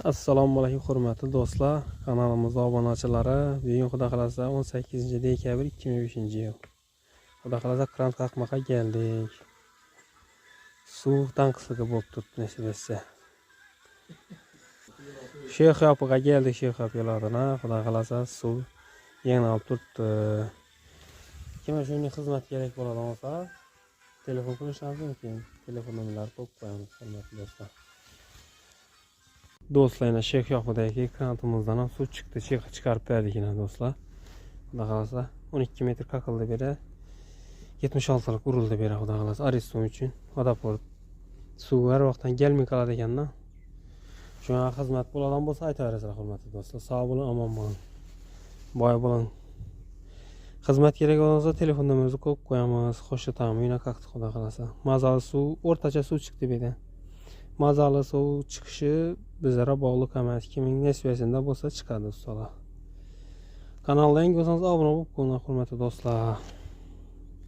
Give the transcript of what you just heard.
Assalomu alaykum hurmatli do'stlar, kanalimizning obunachilari. Bugun xudo xolasa 18-dekabr 2005-yil. Xudo xolasa kran qaqmaqa geldik. Suv tankisiga bo'lib turibdi nasib etsa. Shex yopiga geldik, shex yopilarına. Xudo xolasa suv yana olib turibdi. Kimga shunday xizmat kerak bo'ladi olsa, telefon qilishingiz mumkin. Telefon nomerlari qo'yib qo'yamiz, hurmatli do'stlar. Do'stlar, Shex yoqidagi krantimizdan ham suv chiqdi. Shex chiqarib berdik yana do'stlar. Xudo xolasa 12 metr qaqildi beri. 76 lik urildi beri xudo xolasa Ariston uchun. Vodoport suv har vaqtdan kelmay qoladi ekanda. Shunga xizmat bo'ladigan bo'lsa aytaverasizlar hurmatli do'stlar. Sog' bo'ling, omon bo'ling. Boy bo'ling. Xizmat kerak bo'lsa telefon nomerimizni qo'yib qo'yamiz. Xo'sh, ta'mina qaqdi xudo xolasa. Mazali suv, o'rtacha suv chiqdi bu yerdan. Mazali suv chiqishi bizlarga bog'liq emas. Kimning nasibasida bo'lsa chiqadi ustolar. Kanalga yangi bo'lsangiz obuna bo'lib qo'ying hurmatli do'stlar.